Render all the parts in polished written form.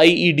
IED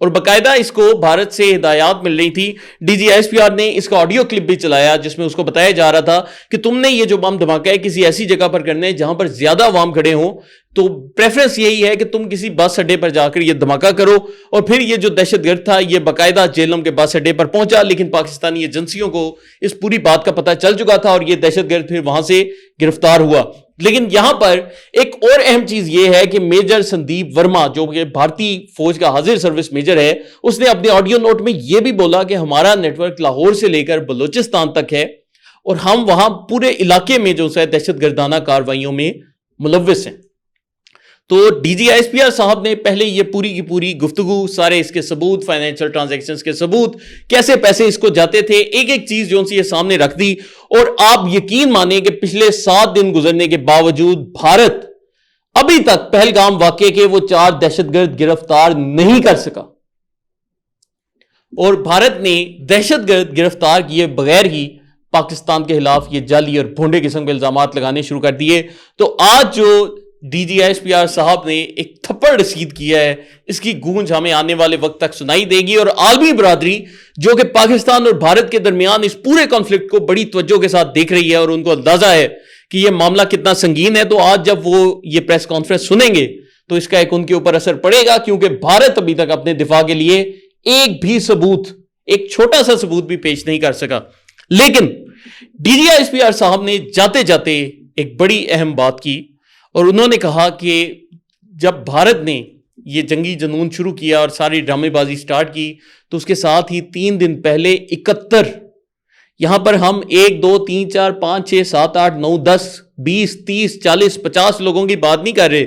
اور باقاعدہ اس کو بھارت سے ہدایات مل رہی تھی. D G I S P R نے اس کا آڈیو کلپ بھی چلایا جس میں اس کو بتایا جا رہا تھا کہ تم نے یہ جو بم دھماکہ ہے کسی ایسی جگہ پر کرنا ہے جہاں پر زیادہ عوام کھڑے ہوں, تو پریفرنس یہی ہے کہ تم کسی بس اڈے پر جا کر یہ دھماکہ کرو. اور پھر یہ جو دہشت گرد تھا یہ باقاعدہ جہلم کے بس اڈے پر پہنچا, لیکن پاکستانی ایجنسیوں کو اس پوری بات کا پتہ چل چکا تھا اور یہ دہشت گرد پھر وہاں سے گرفتار ہوا. لیکن یہاں پر ایک اور اہم چیز یہ ہے کہ میجر سندیپ ورما جو کہ بھارتی فوج کا حاضر سروس میجر ہے, اس نے اپنے آڈیو نوٹ میں یہ بھی بولا کہ ہمارا نیٹ ورک لاہور سے لے کر بلوچستان تک ہے اور ہم وہاں پورے علاقے میں جو ہے دہشت گردانہ کارروائیوں میں ملوث ہیں. تو D G I S P R صاحب نے پہلے یہ پوری کی پوری گفتگو, سارے اس کے ثبوت, فائنینشل ٹرانزیکشنز کے ثبوت, کیسے پیسے اس کو جاتے تھے, ایک ایک چیز جو ان سے یہ سامنے رکھ دی. اور آپ یقین مانیں کہ پچھلے 7 دن گزرنے کے باوجود بھارت ابھی تک پہلگام واقعے کے وہ 4 دہشت گرد گرفتار نہیں کر سکا. اور بھارت نے دہشت گرد گرفتار کیے بغیر ہی پاکستان کے خلاف یہ جعلی اور بھونڈے قسم کے الزامات لگانے شروع کر دیے. تو آج جو D G I S P R صاحب نے ایک تھپڑ رسید کیا ہے, اس کی گونج ہمیں آنے والے وقت تک سنائی دے گی. اور عالمی برادری جو کہ پاکستان اور بھارت کے درمیان اس پورے کانفلکٹ کو بڑی توجہ کے ساتھ دیکھ رہی ہے اور ان کو اندازہ ہے کہ یہ معاملہ کتنا سنگین ہے, تو آج جب وہ یہ پریس کانفرنس سنیں گے تو اس کا ایک ان کے اوپر اثر پڑے گا, کیونکہ بھارت ابھی تک اپنے دفاع کے لیے ایک بھی ثبوت, ایک چھوٹا سا ثبوت بھی پیش نہیں کر سکا. لیکن D G I S P R صاحب نے جاتے جاتے ایک بڑی اہم بات کی اور انہوں نے کہا کہ جب بھارت نے یہ جنگی جنون شروع کیا اور ساری ڈرامے بازی سٹارٹ کی تو اس کے ساتھ ہی 3 دن پہلے 71, یہاں پر ہم 1 2 3 4 5 6 7 8 9 10 20 30 40 50 لوگوں کی بات نہیں کر رہے,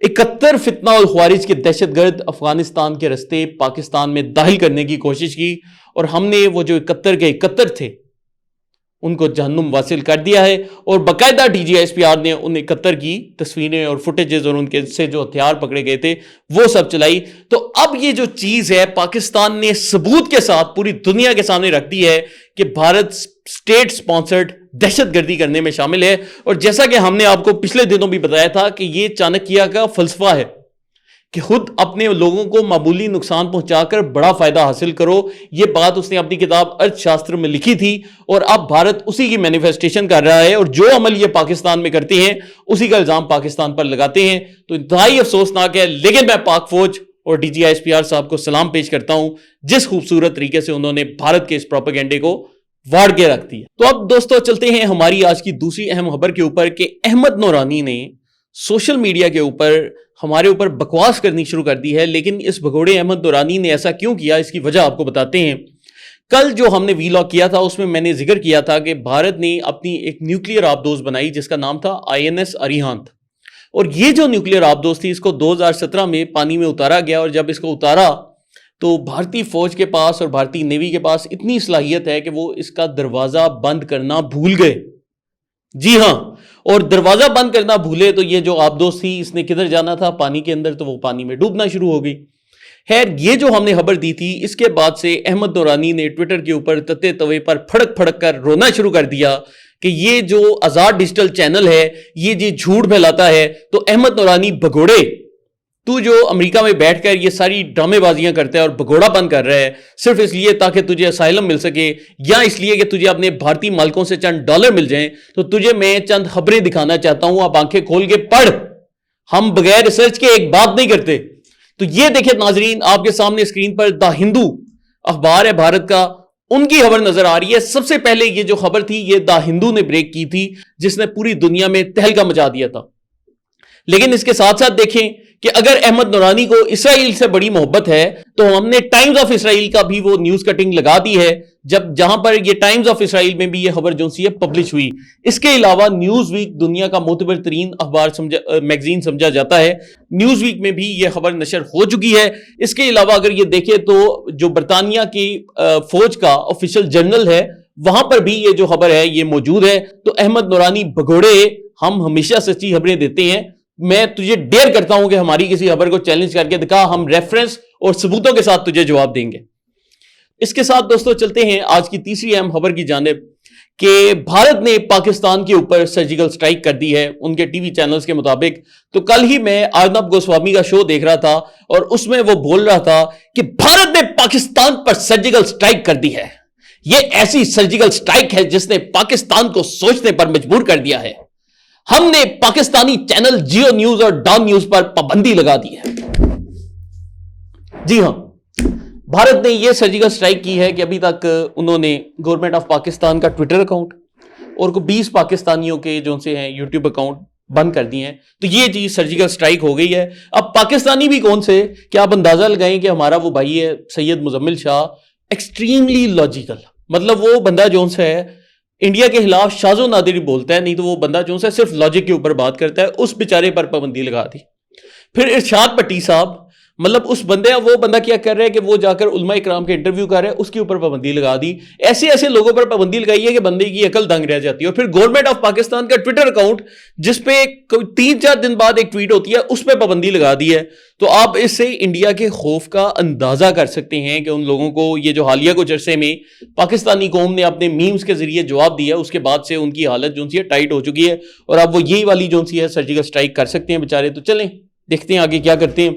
71 فتنہ اور خوارج کے دہشت گرد افغانستان کے رستے پاکستان میں داخل کرنے کی کوشش کی. اور ہم نے وہ جو 71 کے 71 تھے ان کو جہنم واصل کر دیا ہے. اور باقاعدہ D G I S P R نے ان 71 کی تصویریں اور فوٹیجز اور ان کے سے جو ہتھیار پکڑے گئے تھے وہ سب چلائی. تو اب یہ جو چیز ہے پاکستان نے ثبوت کے ساتھ پوری دنیا کے سامنے رکھ دی ہے کہ بھارت اسٹیٹ سپانسرڈ دہشت گردی کرنے میں شامل ہے. اور جیسا کہ ہم نے آپ کو پچھلے دنوں بھی بتایا تھا کہ یہ چانکیہ کا فلسفہ ہے کہ خود اپنے لوگوں کو معمولی نقصان پہنچا کر بڑا فائدہ حاصل کرو. یہ بات اس نے اپنی کتاب ارتھ شاستر میں لکھی تھی اور اب بھارت اسی کی مینیفیسٹیشن کر رہا ہے, اور جو عمل یہ پاکستان میں کرتے ہیں اسی کا الزام پاکستان پر لگاتے ہیں. تو انتہائی افسوسناک ہے. لیکن میں پاک فوج اور D G I S P R صاحب کو سلام پیش کرتا ہوں جس خوبصورت طریقے سے انہوں نے بھارت کے اس پروپیگنڈے کو واڑ کے رکھ دیا. تو اب دوستو چلتے ہیں ہماری آج کی دوسری اہم خبر کے اوپر کہ احمد نورانی نے سوشل میڈیا کے اوپر ہمارے اوپر بکواس کرنی شروع کر دی ہے. لیکن اس بھگوڑے احمد نورانی نے ایسا کیوں کیا, اس کی وجہ آپ کو بتاتے ہیں. کل جو ہم نے وی لاگ کیا تھا اس میں میں نے ذکر کیا تھا کہ بھارت نے اپنی ایک نیوکلیئر آبدوز بنائی جس کا نام تھا INS اریہانت. اور یہ جو نیوکلیئر آبدوز تھی اس کو 2017 میں پانی میں اتارا گیا, اور جب اس کو اتارا تو بھارتی فوج کے پاس اور بھارتی نیوی کے پاس اتنی صلاحیت ہے کہ وہ اس کا دروازہ بند کرنا بھول گئے. جی ہاں, اور دروازہ بند کرنا بھولے تو یہ جو آبدوز تھی اس نے کدھر جانا تھا, پانی کے اندر, تو وہ پانی میں ڈوبنا شروع ہو گئی. خیر یہ جو ہم نے خبر دی تھی اس کے بعد سے احمد نورانی نے ٹویٹر کے اوپر تتے توے پر پھڑک پھڑک کر رونا شروع کر دیا کہ یہ جو آزاد ڈیجیٹل چینل ہے یہ جی جھوٹ پھیلاتا ہے. تو احمد نورانی بھگوڑے, تو جو امریکہ میں بیٹھ کر یہ ساری ڈرامے بازیاں کرتا ہے اور بھگوڑا بند کر رہا ہے صرف اس لیے تاکہ تجھے اسائلم مل سکے یا اس لیے کہ تجھے اپنے بھارتی مالکوں سے چند ڈالر مل جائیں, تو تجھے میں چند خبریں دکھانا چاہتا ہوں, آپ آنکھیں کھول کے پڑھ. ہم بغیر ریسرچ کے ایک بات نہیں کرتے. تو یہ دیکھیں ناظرین, آپ کے سامنے اسکرین پر دا ہندو اخبار ہے بھارت کا, ان کی خبر نظر آ رہی ہے. سب سے پہلے یہ جو خبر تھی یہ دا ہندو نے بریک کی تھی جس نے پوری دنیا میں تہلکہ مچا دیا تھا. لیکن اس کے ساتھ ساتھ دیکھیں کہ اگر احمد نورانی کو اسرائیل سے بڑی محبت ہے تو ہم نے ٹائمز آف اسرائیل کا بھی وہ نیوز کٹنگ لگا دی ہے, جہاں پر یہ ٹائمز آف اسرائیل میں بھی یہ خبر جو سی ہے پبلش ہوئی. اس کے علاوہ نیوز ویک دنیا کا معتبر ترین اخبار میگزین سمجھا جاتا ہے, نیوز ویک میں بھی یہ خبر نشر ہو چکی ہے. اس کے علاوہ اگر یہ دیکھیں تو جو برطانیہ کی فوج کا آفیشیل جرنل ہے وہاں پر بھی یہ جو خبر ہے یہ موجود ہے. تو احمد نورانی بھگوڑے, ہم ہمیشہ سچی خبریں دیتے ہیں. میں تجھے ڈیئر کرتا ہوں کہ ہماری کسی خبر کو چیلنج کر کے دکھا, ہم ریفرنس اور ثبوتوں کے ساتھ تجھے جواب دیں گے. اس کے ساتھ دوستو چلتے ہیں آج کی تیسری اہم خبر کی جانب کہ بھارت نے پاکستان کے اوپر سرجیکل سٹرائک کر دی ہے ان کے ٹی وی چینلز کے مطابق. تو کل ہی میں آرنب گوسوامی کا شو دیکھ رہا تھا اور اس میں وہ بول رہا تھا کہ بھارت نے پاکستان پر سرجیکل سٹرائک کر دی ہے. یہ ایسی سرجیکل سٹرائک ہے جس نے پاکستان کو سوچنے پر مجبور کر دیا ہے. ہم نے پاکستانی چینل جیو نیوز اور ڈان نیوز پر پابندی لگا دی ہے. جی ہاں, بھارت نے یہ سرجیکل سٹرائک کی ہے کہ ابھی تک انہوں نے گورنمنٹ آف پاکستان کا ٹویٹر اکاؤنٹ اور 20 پاکستانیوں کے جو سے ہیں یوٹیوب اکاؤنٹ بند کر دیے ہیں. تو یہ چیز سرجیکل سٹرائک ہو گئی ہے. اب پاکستانی بھی کون سے, کہ آپ اندازہ لگائیں کہ ہمارا وہ بھائی ہے سید مزمل شاہ, ایکسٹریملی لاجیکل, مطلب وہ بندہ جو سے ہے انڈیا کے خلاف شاذ و نادر ہی بولتا ہے, نہیں تو وہ بندہ جو ہے صرف لاجک کے اوپر بات کرتا ہے. اس بیچارے پر پابندی لگا دی. پھر ارشاد پٹی صاحب, مطلب اس بندے, وہ بندہ کیا کر رہا ہے کہ وہ جا کر علماء اکرام کے انٹرویو کر رہا ہے, اس کے اوپر پابندی لگا دی. ایسے لوگوں پر پابندی لگائی ہے کہ بندے کی عقل دنگ رہ جاتی ہے. اور پھر گورنمنٹ آف پاکستان کا ٹویٹر اکاؤنٹ جس پہ 3-4 دن بعد ایک ٹویٹ ہوتی ہے, اس پہ پابندی لگا دی ہے. تو آپ اس سے انڈیا کے خوف کا اندازہ کر سکتے ہیں کہ ان لوگوں کو یہ جو حالیہ کچھ عرصے میں پاکستانی قوم نے اپنے میمز کے ذریعے جواب دیا, اس کے بعد سے ان کی حالت جو سی ہے ٹائٹ ہو چکی ہے, اور اب وہ یہی والی جو سی ہے سرجیکل سٹرائک کر سکتے ہیں بیچارے. تو چلیں دیکھتے ہیں آگے کیا کرتے ہیں.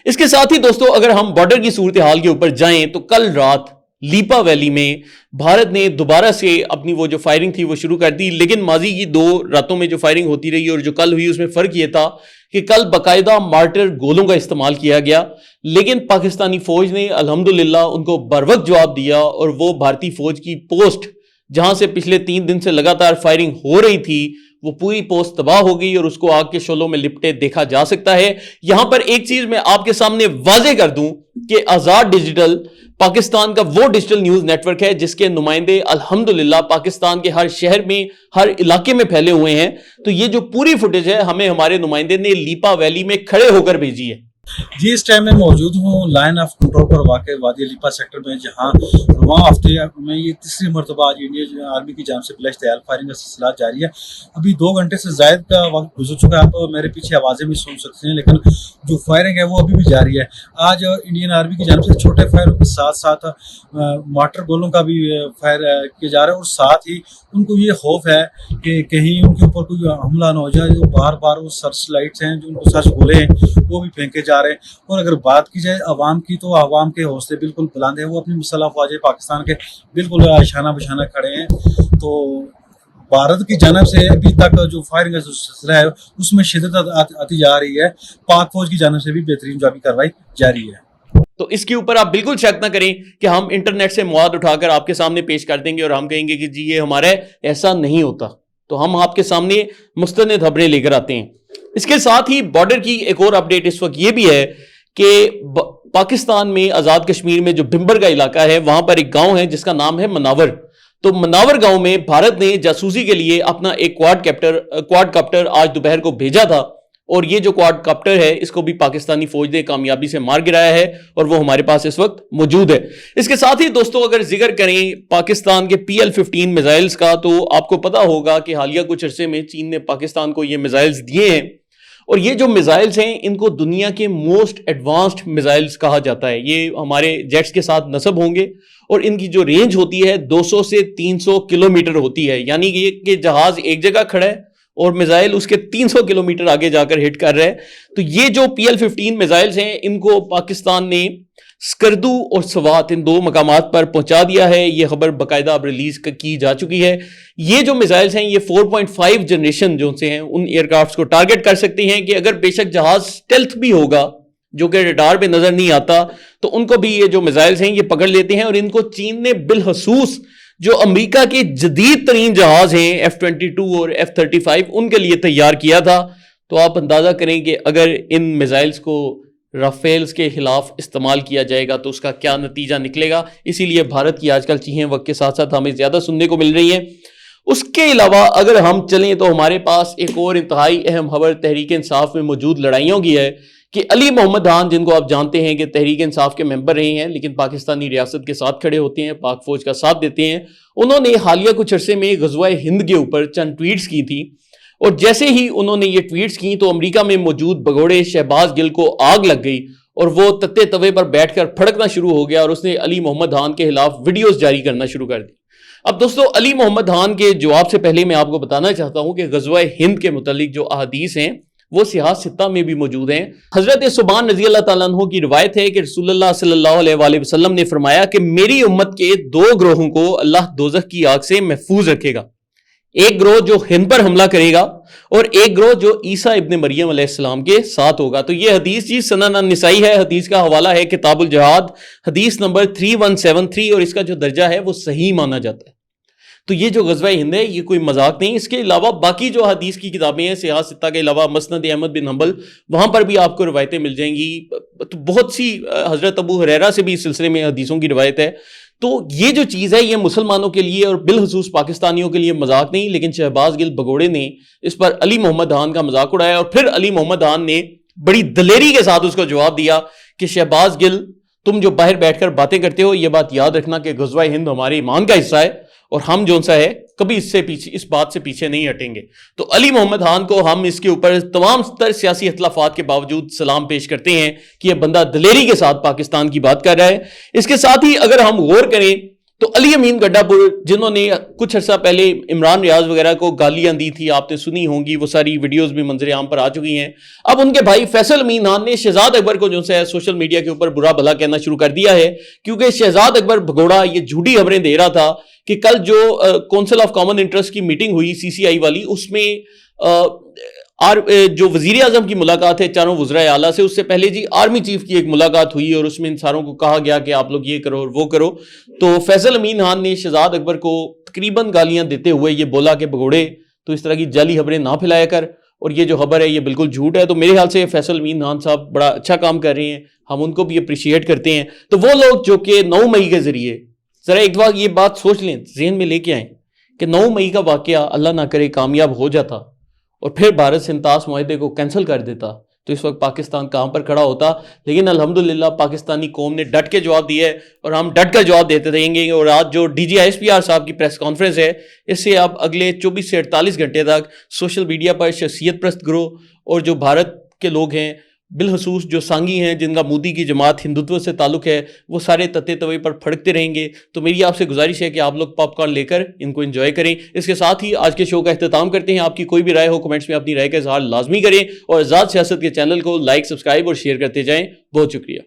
اس کے ساتھ ہی دوستو اگر ہم بارڈر کی صورتحال کے اوپر جائیں تو کل رات لیپا ویلی میں بھارت نے دوبارہ سے اپنی وہ جو فائرنگ تھی وہ شروع کر دی. لیکن ماضی کی 2 راتوں میں جو فائرنگ ہوتی رہی اور جو کل ہوئی اس میں فرق یہ تھا کہ کل باقاعدہ مارٹر گولوں کا استعمال کیا گیا, لیکن پاکستانی فوج نے الحمدللہ ان کو بروقت جواب دیا, اور وہ بھارتی فوج کی پوسٹ جہاں سے پچھلے 3 دن سے لگاتار فائرنگ ہو رہی تھی وہ پوری پوسٹ تباہ ہو گئی اور اس کو آگ کے شعلوں میں لپٹے دیکھا جا سکتا ہے. یہاں پر ایک چیز میں آپ کے سامنے واضح کر دوں کہ آزاد ڈیجیٹل پاکستان کا وہ ڈیجیٹل نیوز نیٹ ورک ہے جس کے نمائندے الحمدللہ پاکستان کے ہر شہر میں, ہر علاقے میں پھیلے ہوئے ہیں. تو یہ جو پوری فوٹیج ہے ہمیں ہمارے نمائندے نے لیپا ویلی میں کھڑے ہو کر بھیجی ہے. جی اس ٹائم میں موجود ہوں لائن آف کنٹرول پر واقع وادی لیپا سیکٹر میں, جہاں رواں ہفتے میں یہ تیسری مرتبہ آج انڈین آرمی کی جانب سے فلیش تیار فائرنگ کا سلسلہ جاری ہے. ابھی 2 گھنٹے سے زائد کا وقت گزر چکا ہے, آپ میرے پیچھے آوازیں بھی سن سکتے ہیں, لیکن جو فائرنگ ہے وہ ابھی بھی جاری ہے. آج انڈین آرمی کی جانب سے چھوٹے فائروں کے ساتھ ساتھ مارٹر گولوں کا بھی فائر کیا جا رہا ہے, اور ساتھ ہی ان کو یہ خوف ہے کہ کہیں ان کے اوپر کوئی حملہ نہ ہو جائے. جو بار بار وہ سرچ لائٹس ہیں, جو ان کو سرچ گولے ہیں وہ بھی پھینکے جا رہے ہیں. اور اگر بات کی جائے عوام کی تو عوام کے حوصلے بالکل بلند ہیں, وہ اپنی مسلح افواج پاکستان کے بالکل شانہ بشانہ کھڑے ہیں. تو بھارت کی جانب سے ابھی تک جو فائرنگ کا سلسلہ ہے اس میں شدت آتی جا رہی ہے. پاک فوج کی جانب سے بھی بہترین جوابی کارروائی جاری ہے. تو اس کے اوپر آپ بالکل شک نہ کریں کہ ہم انٹرنیٹ سے مواد اٹھا کر آپ کے سامنے پیش کر دیں گے اور ہم کہیں گے کہ جی یہ ہمارا ایسا نہیں ہوتا. تو ہم آپ کے سامنے مستند خبریں لے کر آتے ہیں. اس کے ساتھ ہی بارڈر کی ایک اور اپڈیٹ اس وقت یہ بھی ہے کہ پاکستان میں آزاد کشمیر میں جو بھمبر کا علاقہ ہے وہاں پر ایک گاؤں ہے جس کا نام ہے مناور. تو مناور گاؤں میں بھارت نے جاسوسی کے لیے اپنا ایک کواد کاپٹر آج دوپہر کو بھیجا تھا, اور یہ جو کواد کاپٹر ہے اس کو بھی پاکستانی فوج نے کامیابی سے مار گرایا ہے اور وہ ہمارے پاس اس وقت موجود ہے. اس کے ساتھ ہی دوستوں اگر ذکر کریں پاکستان کے PL-15 میزائلز کا, تو آپ کو پتا ہوگا کہ حالیہ کچھ عرصے میں چین نے پاکستان کو یہ میزائلز دیے ہیں, اور یہ جو میزائلز ہیں ان کو دنیا کے موسٹ ایڈوانسڈ میزائلز کہا جاتا ہے. یہ ہمارے جیٹس کے ساتھ نصب ہوں گے اور ان کی جو رینج ہوتی ہے 200 سے 300 کلومیٹر ہوتی ہے, یعنی کہ جہاز ایک جگہ کھڑا ہے اور میزائل اس کے 300 کلومیٹر آگے جا کر ہٹ کر رہا ہے. تو یہ جو PL-15 میزائلز ہیں ان کو پاکستان نے سکردو اور سوات ان 2 مقامات پر پہنچا دیا ہے. یہ خبر باقاعدہ اب ریلیز کی جا چکی ہے. یہ جو میزائلز ہیں یہ 4.5 جنریشن جو سے ہیں ان ایئر کرافٹس کو ٹارگٹ کر سکتے ہیں کہ اگر بے شک جہاز اسٹیلتھ بھی ہوگا جو کہ ریڈار پہ نظر نہیں آتا تو ان کو بھی یہ جو میزائلز ہیں یہ پکڑ لیتے ہیں. اور ان کو چین نے بالخصوص جو امریکہ کے جدید ترین جہاز ہیں F-22 اور F-35 ان کے لیے تیار کیا تھا. تو آپ اندازہ کریں کہ اگر ان میزائلز کو رافیلز کے خلاف استعمال کیا جائے گا تو اس کا کیا نتیجہ نکلے گا. اسی لیے بھارت کی آج کل چیزیں وقت کے ساتھ ساتھ ہمیں زیادہ سننے کو مل رہی ہیں. اس کے علاوہ اگر ہم چلیں تو ہمارے پاس ایک اور انتہائی اہم خبر تحریک انصاف میں موجود لڑائیوں کی ہے کہ علی محمد خان, جن کو آپ جانتے ہیں کہ تحریک انصاف کے ممبر رہے ہیں لیکن پاکستانی ریاست کے ساتھ کھڑے ہوتے ہیں, پاک فوج کا ساتھ دیتے ہیں, انہوں نے حالیہ کچھ عرصے میں غزوہ ہند کے اوپر چند ٹویٹس کی تھی. اور جیسے ہی انہوں نے یہ ٹویٹس کی تو امریکہ میں موجود بگوڑے شہباز گل کو آگ لگ گئی اور وہ تتے توے پر بیٹھ کر پھڑکنا شروع ہو گیا اور اس نے علی محمد خان کے خلاف ویڈیوز جاری کرنا شروع کر دی. اب دوستو علی محمد خان کے جواب سے پہلے میں آپ کو بتانا چاہتا ہوں کہ غزوہ ہند کے متعلق جو احادیث ہیں وہ صحاح ستہ میں بھی موجود ہیں. حضرت ثوبان رضی اللہ تعالیٰ عنہ کی روایت ہے کہ رسول اللہ صلی اللہ علیہ وآلہ وسلم نے فرمایا کہ میری امت کے 2 گروہوں کو اللہ دوزخ کی آگ سے محفوظ رکھے گا. ایک گروہ جو ہند پر حملہ کرے گا اور ایک گروہ جو عیسیٰ ابن مریم علیہ السلام کے ساتھ ہوگا. تو یہ حدیث جی سنن النسائی ہے, حدیث کا حوالہ ہے کتاب الجہاد, حدیث نمبر 3173, اور اس کا جو درجہ ہے وہ صحیح مانا جاتا ہے. تو یہ جو غزوہ ہند ہے یہ کوئی مذاق نہیں. اس کے علاوہ باقی جو حدیث کی کتابیں ہیں صحاح ستہ کے علاوہ مسند احمد بن حنبل, وہاں پر بھی آپ کو روایتیں مل جائیں گی. تو بہت سی حضرت ابو ہریرہ سے بھی اس سلسلے میں حدیثوں کی روایت ہے. تو یہ جو چیز ہے یہ مسلمانوں کے لیے اور بالخصوص پاکستانیوں کے لیے مذاق نہیں, لیکن شہباز گل بگوڑے نے اس پر علی محمد خان کا مذاق اڑایا, اور پھر علی محمد خان نے بڑی دلیری کے ساتھ اس کو جواب دیا کہ شہباز گل تم جو باہر بیٹھ کر باتیں کرتے ہو, یہ بات یاد رکھنا کہ غزوہ ہند ہمارے ایمان کا حصہ ہے اور ہم جو سا ہے کبھی اس بات سے پیچھے نہیں ہٹیں گے. تو علی محمد خان کو ہم اس کے اوپر تمام تر سیاسی اختلافات کے باوجود سلام پیش کرتے ہیں کہ یہ بندہ دلیری کے ساتھ پاکستان کی بات کر رہا ہے. اس کے ساتھ ہی اگر ہم غور کریں تو علی امین گڈھا پور جنہوں نے کچھ عرصہ پہلے عمران ریاض وغیرہ کو گالیاں دی تھی, آپ نے سنی ہوں گی, وہ ساری ویڈیوز بھی منظر عام پر آ چکی ہیں. اب ان کے بھائی فیصل امین خان نے شہزاد اکبر کو جو ہے سوشل میڈیا کے اوپر برا بھلا کہنا شروع کر دیا ہے, کیونکہ شہزاد اکبر بھگوڑا یہ جھوٹی خبریں دے رہا تھا کہ کل جو کونسل آف کامن انٹرسٹ کی میٹنگ ہوئی CCI والی, اس میں جو وزیر اعظم کی ملاقات ہے چاروں وزراء اعلیٰ سے, اس سے پہلے جی آرمی چیف کی ایک ملاقات ہوئی اور اس میں ان ساروں کو کہا گیا کہ آپ لوگ یہ کرو اور وہ کرو. تو فیصل امین خان نے شہزاد اکبر کو تقریباً گالیاں دیتے ہوئے یہ بولا کہ بگوڑے تو اس طرح کی جعلی خبریں نہ پھیلایا کر, اور یہ جو خبر ہے یہ بالکل جھوٹ ہے. تو میرے خیال سے فیصل امین خان صاحب بڑا اچھا کام کر رہے ہیں, ہم ان کو بھی اپریشیٹ کرتے ہیں. تو وہ لوگ جو کہ 9 مئی کے ذریعے ذرا ایک بار یہ بات سوچ لیں, ذہن میں لے کے آئیں کہ 9 مئی کا واقعہ اللہ نہ کرے کامیاب ہو جاتا اور پھر بھارت سے انتاس معاہدے کو کینسل کر دیتا, تو اس وقت پاکستان کہاں پر کھڑا ہوتا. لیکن الحمدللہ پاکستانی قوم نے ڈٹ کے جواب دیا ہے اور ہم ڈٹ کر جواب دیتے رہیں گے. اور آج جو DG ISPR صاحب کی پریس کانفرنس ہے, اس سے آپ اگلے 24 سے 48 گھنٹے تک سوشل میڈیا پر شخصیت پرست گروہ اور جو بھارت کے لوگ ہیں بالخصوص جو سانگی ہیں جن کا مودی کی جماعت ہندوتو سے تعلق ہے, وہ سارے تتے توے پر پھڑکتے رہیں گے. تو میری آپ سے گزارش ہے کہ آپ لوگ پاپ کارن لے کر ان کو انجوائے کریں. اس کے ساتھ ہی آج کے شو کا اختتام کرتے ہیں. آپ کی کوئی بھی رائے ہو کمنٹس میں اپنی رائے کا اظہار لازمی کریں, اور آزاد سیاست کے چینل کو لائک, سبسکرائب اور شیئر کرتے جائیں. بہت شکریہ.